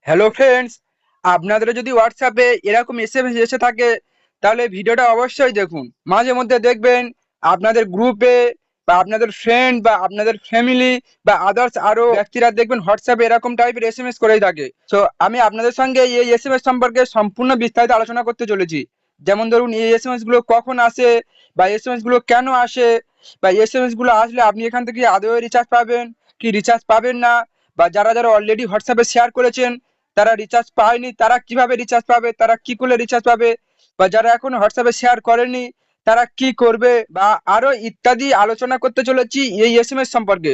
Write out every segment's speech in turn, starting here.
Hello friends, আপনাদের যদি হোয়াটসঅ্যাপে এরকম এসএমএস এসে থাকে তাহলে ভিডিওটা অবশ্যই দেখুন। মাঝে মধ্যে দেখবেন আপনাদের গ্রুপে বা আপনাদের ফ্রেন্ড বা আপনাদের ফ্যামিলি বা আদার্স আরো ব্যক্তিরা দেখবেন হোয়াটসঅ্যাপে এরকম টাইপের এসএমএস করেই থাকে। তো আমি আপনাদের সঙ্গে এই এসএমএস সম্পর্কে সম্পূর্ণ বিস্তারিত আলোচনা করতে চলেছি। যেমন ধরুন, এই এসএমএস গুলো কখন আসে বা এসএমএস গুলো কেন আসে, বা এসএমএস গুলো আসলে আপনি এখান থেকে আদৌ রিচার্জ পাবেন কি রিচার্জ পাবেন না, বা যারা যারা অলরেডি হোয়াটসঅ্যাপে শেয়ার করেছেন তারা রিচার্জ পায়নি তারা কিভাবে রিচার্জ পাবে, তারা কি করলে রিচার্জ পাবে, বা যারা এখন হোয়াটসঅ্যাপে শেয়ার করেনি তারা কি করবে, বা আরো ইত্যাদি আলোচনা করতে চলেছি এই এসএমএস সম্পর্কে।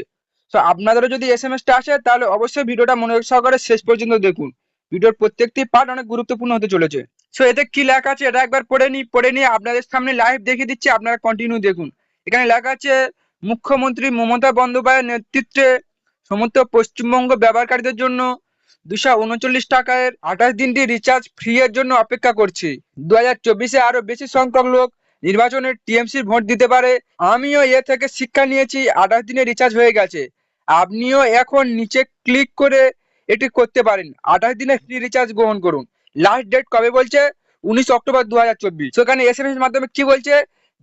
তো আপনাদেরও যদি এসএমএসটা আসে তাহলে অবশ্যই ভিডিওটা মনোযোগ সহকারে শেষ পর্যন্ত দেখুন। ভিডিওর প্রত্যেকটি পার্ট অনেক গুরুত্বপূর্ণ হতে চলেছে। সো এতে কি লেখা আছে এটা একবার পড়ে নিয়ে আপনাদের সামনে লাইভ দেখিয়ে দিচ্ছি, আপনারা কন্টিনিউ দেখুন। এখানে লেখা আছে, মুখ্যমন্ত্রী মমতা বন্দ্যোপাধ্যায়ের নেতৃত্বে সমস্ত পশ্চিমবঙ্গ ব্যবহারকারীদের জন্য 239 টাকায় 28 দিনটি রিচার্জ ফ্রি এর জন্য অপেক্ষা করছি। 2024-এ আরো বেশি সংখ্যক লোক নির্বাচনের টিএমসি ভোট দিতে পারে। আমিও এ থেকে শিক্ষা নিয়েছি, 28 দিনে রিচার্জ হয়ে গেছে। আপনিও এখন নিচে ক্লিক করে এটি করতে পারেন। 28 দিনে ফ্রি রিচার্জ গ্রহণ করুন। লাস্ট ডেট কবে বলছে? 19 অক্টোবর 2024। সেখানে এসএমএস মাধ্যমে কি বলছে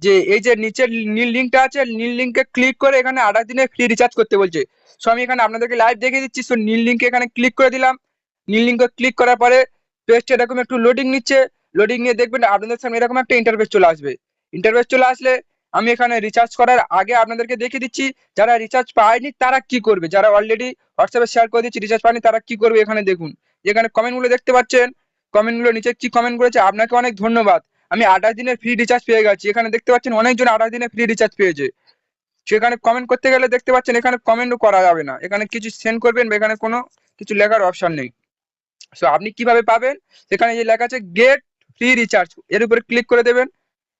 যে এই যে নিচের নীল লিঙ্কটা আছে, নীল লিঙ্কে ক্লিক করে এখানে 28 দিনে ফ্রি রিচার্জ করতে বলছে। সো আমি এখানে আপনাদেরকে লাইভ দেখিয়ে দিচ্ছি। সো নীল লিঙ্কে এখানে ক্লিক করে দিলাম। নীল লিঙ্কে ক্লিক করার পরে পেজটা এরকম একটু লোডিং নিচ্ছে। লোডিং নিয়ে দেখবেন আপনাদের সামনে এরকম একটা ইন্টারফেস চলে আসবে। ইন্টারফেস চলে আসলে আমি এখানে রিচার্জ করার আগে আপনাদেরকে দেখিয়ে দিচ্ছি যারা রিচার্জ পায়নি তারা কি করবে, যারা অলরেডি হোয়াটসঅ্যাপে শেয়ার করে দিচ্ছি রিচার্জ পায়নি তারা কি করবে। এখানে দেখুন, এখানে কমেন্টগুলো দেখতে পাচ্ছেন। কমেন্টগুলো নিচে কি কমেন্ট করেছে, আপনাকে অনেক ধন্যবাদ, আমি 28 দিনের ফ্রি রিচার্জ পেয়ে গেছি। এখানে দেখতে পাচ্ছেন অনেকজন 28 দিনে ফ্রি রিচার্জ পেয়েছে। সেখানে কমেন্ট করতে গেলে দেখতে পাচ্ছেন এখানে কমেন্টও করা যাবে না, এখানে কিছু সেন্ড করবেন বা এখানে কোনো কিছু লেখার অপশন নেই। সো আপনি কিভাবে পাবেন, সেখানে যে লেখা আছে গেট ফ্রি রিচার্জ, এর উপরে ক্লিক করে দেবেন।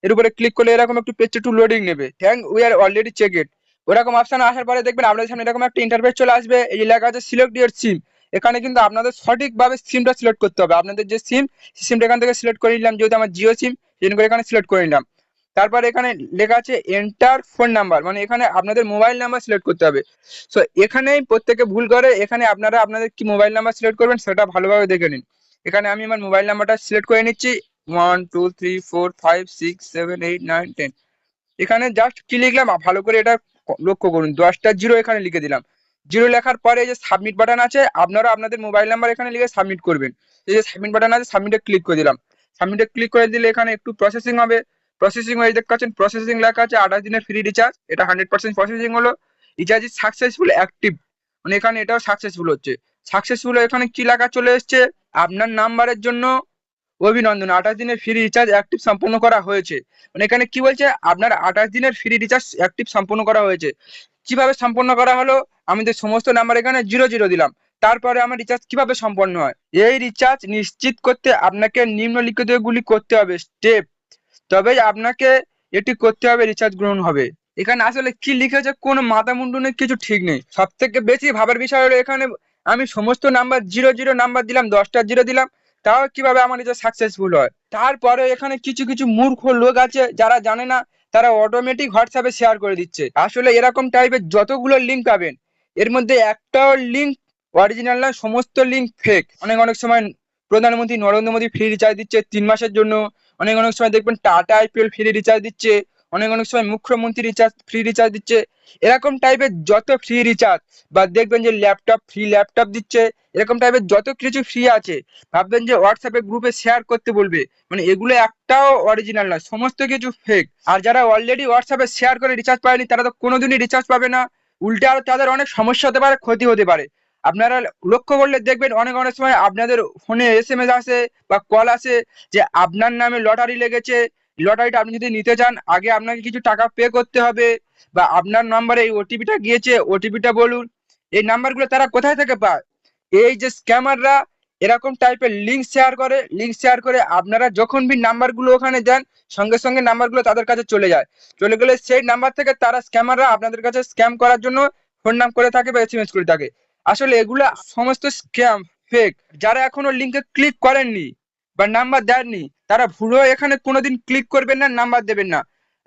এর উপরে ক্লিক করলে এরকম একটু পেজ একটু লোডিং নেবে। Thank we are already check it, ওরকম অপশন আসার পরে দেখবেন আপনাদের সামনে এরকম একটা ইন্টারফেস চলে আসবে। এই যে লেখা আছে সিলেক্ট ইউর সিম, এখানে কিন্তু আপনাদের সঠিকভাবে সিমটা সিলেক্ট করতে হবে। আপনাদের যে সিমটা এখান থেকে সিলেক্ট করে নিলাম, যেহেতু আমার জিও সিম সেই করে এখানে সিলেক্ট করে নিলাম। তারপর এখানে লেখা আছে এন্টার ফোন নাম্বার, মানে এখানে আপনাদের মোবাইল নাম্বার সিলেক্ট করতে হবে। সো এখানেই প্রত্যেকে ভুল করে, এখানে আপনারা আপনাদের কি মোবাইল নাম্বার সিলেক্ট করবেন সেটা ভালোভাবে দেখে নিন। এখানে আমি আমার মোবাইল নাম্বারটা সিলেক্ট করে নিচ্ছি, 1 2 3 4 5 6 7 8 9 10। এখানে জাস্ট কি লিখলাম ভালো করে এটা লক্ষ্য করুন, 10টা জিরো এখানে লিখে দিলাম। জিরো লেখার পরে যে সাবমিট বাটন আছে, আপনারা আপনাদের মোবাইল নাম্বার এখানে লিখে সাবমিট করবেন। এই যে সাবমিট বাটন আছে, সাবমিটে ক্লিক করে দিলাম। সাবমিটে ক্লিক করে দিলে এখানে একটু প্রসেসিং হবে। প্রসেসিং হয়ে দেখতে পাচ্ছেন প্রসেসিং লেখা আছে 28 দিনের ফ্রি রিচার্জ, এটা 100% প্রসেসিং হলো। রিচার্জ ইজ সাকসেসফুল অ্যাক্টিভ, মানে এখানে এটাও সাকসেসফুল হচ্ছে। সাকসেসফুল এখানে কি লেখা চলে এসছে, আপনার নাম্বারের জন্য অভিনন্দন, 28 দিনের ফ্রি রিচার্জ অ্যাক্টিভ সম্পন্ন করা হয়েছে। মানে এখানে কি বলছে, আপনার 28 দিনের ফ্রি রিচার্জ অ্যাক্টিভ সম্পন্ন করা হয়েছে। কিভাবে সম্পন্ন করা হলো, আমাদের সমস্ত নাম্বার এখানে জিরো জিরো দিলাম। তারপরে আমার রিচার্জ কিভাবে সম্পন্ন হয়, এই রিচার্জ নিশ্চিত করতে আপনাকে নিম্নলিখিত গুলি করতে হবে স্টেপ, তবেই আপনাকে এটি করতে হবে, রিচার্জ গ্রহণ হবে। এখানে আসলে কি লিখেছে কোনো মাথা মুন্ডুনের কিছু ঠিক নেই। সব থেকে বেশি ভাবার বিষয় হলো এখানে আমি সমস্ত নাম্বার জিরো জিরো নাম্বার দিলাম, 10টা জিরো দিলাম, তাও কিভাবে আমার রিচার্জ সাকসেসফুল হয়। তারপরে এখানে কিছু কিছু মূর্খ লোক আছে যারা জানে না, তারা অটোমেটিক হোয়াটসঅ্যাপে শেয়ার করে দিচ্ছে। আসলে এরকম টাইপের যতগুলো লিঙ্ক পাবেন এর মধ্যে একটাও লিঙ্ক অরিজিনাল নয়, সমস্ত লিঙ্ক ফেক। অনেক অনেক সময় প্রধানমন্ত্রী নরেন্দ্র মোদী ফ্রি রিচার্জ দিচ্ছে 3 মাসের জন্য, অনেক অনেক সময় দেখবেন টাটা আইপিএল ফ্রি রিচার্জ দিচ্ছে, অনেক অনেক সময় মুখ্যমন্ত্রী রিচার্জ ফ্রি রিচার্জ দিচ্ছে। এরকম টাইপের যত ফ্রি রিচার্জ, বা দেখবেন যে ল্যাপটপ ফ্রি ল্যাপটপ দিচ্ছে, এরকম টাইপের যত কিছু ফ্রি আছে ভাববেন যে হোয়াটসঅ্যাপে গ্রুপে শেয়ার করতে বলবে, মানে এগুলো একটাও অরিজিনাল নয়, সমস্ত কিছু ফেক। আর যারা অলরেডি হোয়াটসঅ্যাপে শেয়ার করে রিচার্জ পায়নি তারা তো কোনোদিনই রিচার্জ পাবে না, উল্টে আরো তাদের অনেক সমস্যা হতে পারে, ক্ষতি হতে পারে। আপনারা লক্ষ্য করলে দেখবেন অনেক অনেক সময় আপনাদের ফোনে এসএমএস আসে বা কল আসে যে আপনার নামে লটারি লেগেছে, লটারিটা আপনি যদি নিতে চান আগে আপনাকে কিছু টাকা পে করতে হবে, বা আপনার নাম্বারে এই ওটিপিটা গিয়েছে, ওটিপিটা বলুন। এই নাম্বারগুলো তারা কোথায় থেকে পায়, এই যে স্ক্যামাররা এরকম টাইপের লিঙ্ক শেয়ার করে আপনারা যখন বি নাম্বারগুলো ওখানে দেন সঙ্গে সঙ্গে নাম্বারগুলো তাদের কাছে চলে যায়। চলে গেলে সেই নাম্বার থেকে তারা স্ক্যামাররা আপনাদের কাছে স্ক্যাম করার জন্য ফোন নাম করে থাকে বা এসএমএস করে থাকে। আসলে এগুলো সমস্ত স্ক্যাম, ফেক। যারা এখনো লিঙ্কে ক্লিক করেননি বা নাম্বার দেননি তারা ভুলেও এখানে কোনোদিন ক্লিক করবেন না, নাম্বার দেবেন না।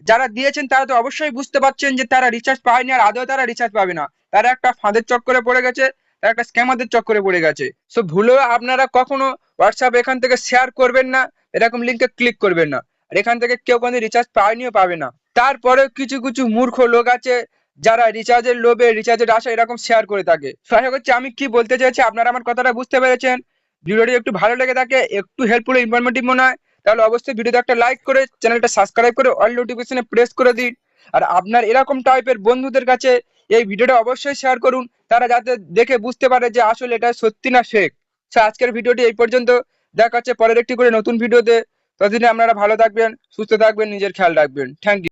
যারা দিয়েছেন তারা তো অবশ্যই বুঝতে পারছেন যে তারা রিচার্জ পায়নি আর আদৌ তারা রিচার্জ পাবে না, তারা একটা ফাঁদের চক্করে পড়ে গেছে, একটা স্ক্যামারদের চক্করে পড়ে গেছে। সো ভুলেও আপনারা কখনো হোয়াটসঅ্যাপ এখান থেকে শেয়ার করবেন না, এরকম লিঙ্কে ক্লিক করবেন না। আর এখান থেকে কেউ কোনো রিচার্জ পায়নিও পাবে না। তারপরে কিছু কিছু মূর্খ লোক আছে যারা রিচার্জের লোভে, রিচার্জের আশা এরকম শেয়ার করে থাকে। সহায়ক হচ্ছে আমি কি বলতে চাইছি, আপনারা আমার কথাটা বুঝতে পেরেছেন? ভিডিওটি একটু ভালো লেগে থাকে, একটু হেল্পফুল ইনফরমেটিভ মনে হয়, তাহলে অবশ্যই ভিডিওতে একটা লাইক করে চ্যানেলটা সাবস্ক্রাইব করে অল নোটিফিকেশনে প্রেস করে দিন। আর আপনার এরকম টাইপের বন্ধুদের কাছে এই ভিডিওটা অবশ্যই শেয়ার করুন, তারা যাতে দেখে বুঝতে পারে যে আসলে এটা সত্যি না ফেক। আজকের ভিডিওটি এই পর্যন্ত। দেখা হচ্ছে পরের একটি করে নতুন ভিডিওতে। ততদিনে আপনারা ভালো থাকবেন, সুস্থ থাকবেন, নিজের খেয়াল রাখবেন। Thank you.